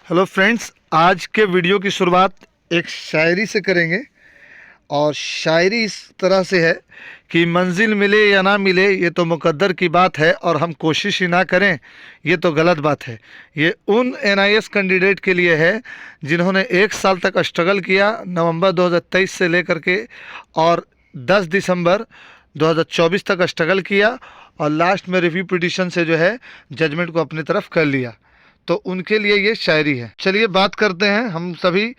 Hello friends, आज के video की शुरुआत एक शायरी से करेंगे। और शायरी इस तरह से है कि मंजिल मिले या ना मिले ये तो मुकद्दर की बात है, और हम कोशिश ही ना करें ये तो गलत बात है। ये उन एनआईएस कैंडिडेट के लिए है जिन्होंने 1 साल तक स्ट्रगल किया, नवंबर 2023 से लेकर के, और 10 दिसंबर 2024 तक स्ट्रगल किया, और लास्ट में रिव्यू पिटीशन से जो है जजमेंट को अपनी तरफ कर लिया। तो उनके लिए ये शायरी है। चलिए बात करते हैं हम सभी।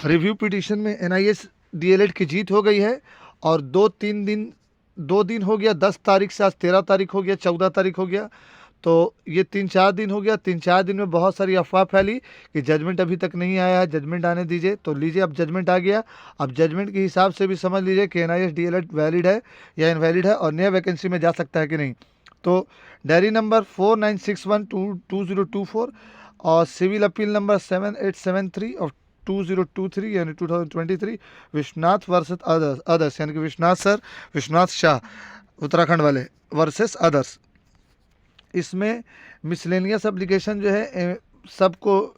रिव्यू पिटीशन में एनआईएस डीएलएड की जीत हो गई है, और 2 दिन हो गया। 10 तारीख से आज 13 तारीख हो गया, 14 तारीख हो गया। तो ये 3-4 दिन हो गया। 3-4 दिन में बहुत सारी अफवाह फैली कि जजमेंट अभी तक नहीं आया है, जजमेंट आने दीजिए। तो लीजिए, अब जजमेंट आ गया। अब जजमेंट के हिसाब से भी समझ लीजिए कि एनआईएस डीएलएड वैलिड है या इनवैलिड है, और नया वैकेंसी में जा सकता है कि नहीं। तो डायरी नंबर 4961-2024 और सिविल अपील नंबर 7873 ऑफ 2023 यानी 2023, विश्वनाथ वर्सेस अदर्स यानी कि विश्वनाथ सर, विश्वनाथ शाह उत्तराखंड वाले वर्सेस अदर्स। इसमें मिसलेनियस एप्लीकेशन जो है सबको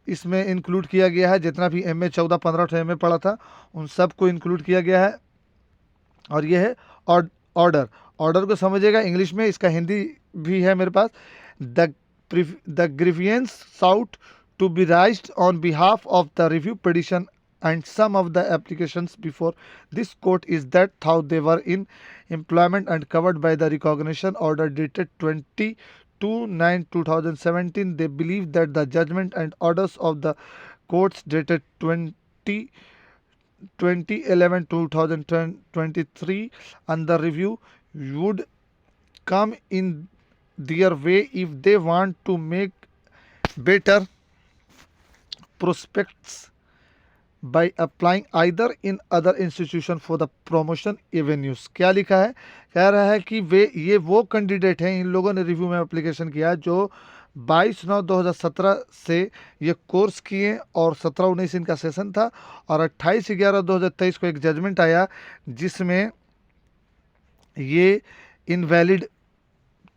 इसमें इंक्लूड किया गया है। जितना भी एमए 14-15 एमए पढ़ा था उन सबको इंक्लूड किया गया है। और ये है ऑर्डर। ऑर्डर को समझिएगा इंग्लिश में, इसका हिंदी भी है मेरे पास। The grievances sought to be raised on behalf of the review petition and some of the applications before this court is that how they were in employment and covered by the recognition order dated 22/9/2017. They believe that the judgment and orders of the courts dated 2011-2023 and the review would come in their way if they want to make better prospects by applying either in other institution for the promotion avenues। क्या लिखा है? कह रहा है कि ये वो candidate हैं, इन लोगों ने रिव्यू में एप्लीकेशन किया जो 22/9/2017 से ये कोर्स किए, और 17-19 इनका सेशन था, और 28/11/2023 को एक जजमेंट आया जिसमें ये इनवैलिड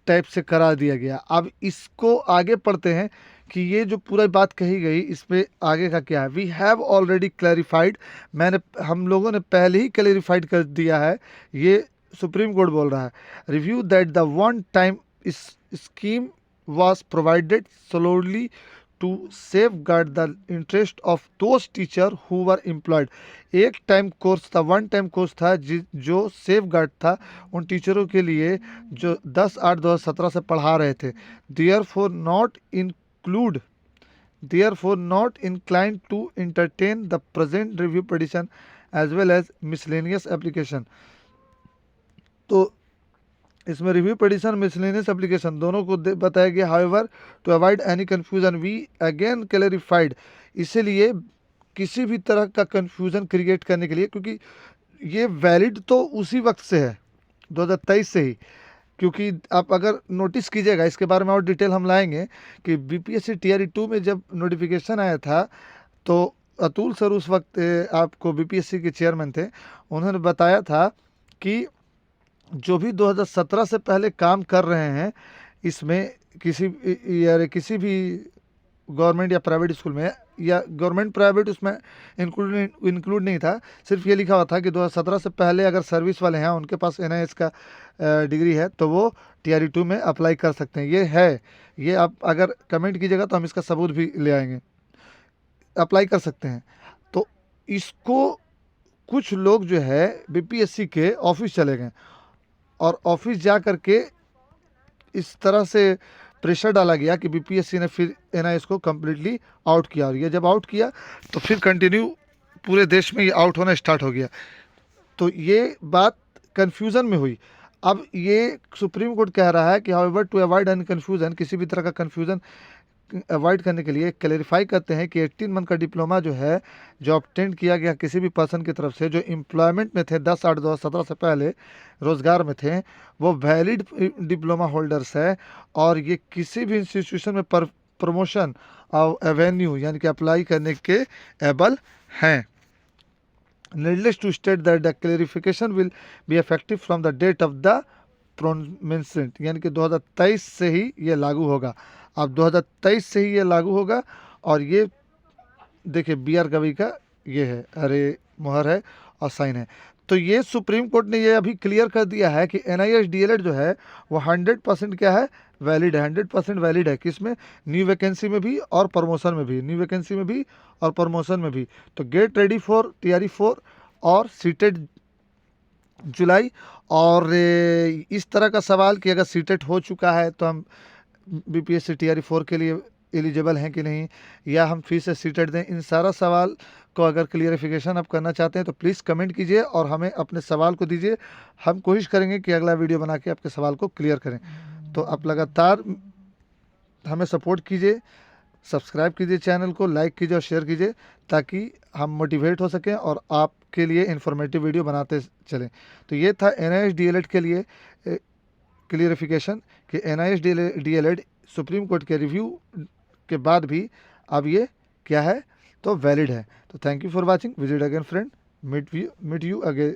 टाइप से करा दिया गया। अब इसको आगे पढ़ते हैं कि ये जो पूरा बात कही गई इस पे आगे का क्या है। वी हैव ऑलरेडी क्लैरिफाइड, हम लोगों ने पहले ही क्लैरिफाइड कर दिया है, ये सुप्रीम कोर्ट बोल रहा है। Review that the one time scheme was provided solely to safeguard the interest of those teacher who were employed। एक टाइम कोर्स था, वन टाइम कोर्स था जो सेफ गार्ड था उन टीचरों के लिए जो 10/8/2017 से पढ़ा रहे थे। Therefore not inclined to entertain the present review petition as well as miscellaneous application। तो इसमें रिव्यू पिटीशन, मिसलेनियस एप्लीकेशन दोनों को बताया गया। However to avoid any confusion we again clarified, इसीलिए किसी भी तरह का कन्फ्यूजन क्रिएट करने के लिए, क्योंकि ये वैलिड तो उसी वक्त से है 2023 से ही। क्योंकि आप अगर नोटिस कीजिएगा, इसके बारे में और डिटेल हम लाएंगे कि बीपीएससी टीआरई 2 में जब नोटिफिकेशन आया था तो अतुल सर उस वक्त आपको बीपीएससी के चेयरमैन थे, उन्होंने बताया था कि जो भी 2017 से पहले काम कर रहे हैं इसमें किसी भी गवर्नमेंट या प्राइवेट स्कूल में, या गवर्नमेंट प्राइवेट उसमें इंक्लूड नहीं था, सिर्फ ये लिखा हुआ था कि 2017 से पहले अगर सर्विस वाले हैं, उनके पास एनआईएस का डिग्री है, तो वो टीआरई 2 में अप्लाई कर सकते हैं। ये है, ये आप अगर कमेंट कीजिएगा तो हम इसका सबूत भी ले आएंगे। अप्लाई कर सकते हैं। तो इसको कुछ लोग जो है बीपीएससी के ऑफिस चले गए, और ऑफिस जा कर के इस तरह से प्रेशर डाला गया कि बीपीएससी ने फिर एनआईएस को कम्प्लीटली आउट किया, और ये जब आउट किया तो फिर कंटिन्यू पूरे देश में ये आउट होना स्टार्ट हो गया। तो ये बात कन्फ्यूज़न में हुई। अब ये सुप्रीम कोर्ट कह रहा है कि however to avoid any confusion, किसी भी तरह का कन्फ्यूज़न अवॉइड करने के लिए क्लैरिफाई करते हैं कि 18 मंथ का डिप्लोमा जो है, जो ऑब्टेन किया गया किसी भी पर्सन की तरफ से जो एम्प्लॉयमेंट में थे 10/8/2017 से पहले रोज़गार में थे, वो वैलिड डिप्लोमा होल्डर्स है, और ये किसी भी इंस्टीट्यूशन में प्रमोशन और एवेन्यू यानी कि अप्लाई करने के एबल हैं। Needless to state that the clarification will be effective from the date of the प्रोमेंसेंट, यानी कि 2023 से ही ये लागू होगा। अब 2023 से ही ये लागू होगा, और ये देखिए बी आर गवई का ये है, अरे मुहर है और साइन है। तो ये सुप्रीम कोर्ट ने ये अभी क्लियर कर दिया है कि NIS DLED जो है वो 100% क्या है, वैलिड है, 100% वैलिड है। किसमें, न्यू वैकेंसी में भी और प्रमोशन में भी, न्यू वैकेंसी में भी और प्रमोशन में भी। तो गेट रेडी फॉर TRE 4 और सीटेड जुलाई। और इस तरह का सवाल कि अगर सीटेट हो चुका है तो हम BPSC TRE 4 के लिए एलिजिबल हैं कि नहीं, या हम फिर से सीटेट दें, इन सारा सवाल को अगर क्लियरिफिकेशन आप करना चाहते हैं तो प्लीज़ कमेंट कीजिए और हमें अपने सवाल को दीजिए। हम कोशिश करेंगे कि अगला वीडियो बना के आपके सवाल को क्लियर करें। तो आप लगातार हमें सपोर्ट कीजिए, सब्सक्राइब कीजिए चैनल को, लाइक कीजिए और शेयर कीजिए, ताकि हम मोटिवेट हो सकें और आपके लिए इन्फॉर्मेटिव वीडियो बनाते चलें। तो ये था NIS DLED के लिए क्लियरिफिकेशन कि NIS DLED सुप्रीम कोर्ट के रिव्यू के बाद भी अब ये क्या है, तो वैलिड है। तो thank you for watching, visit again friend, meet you again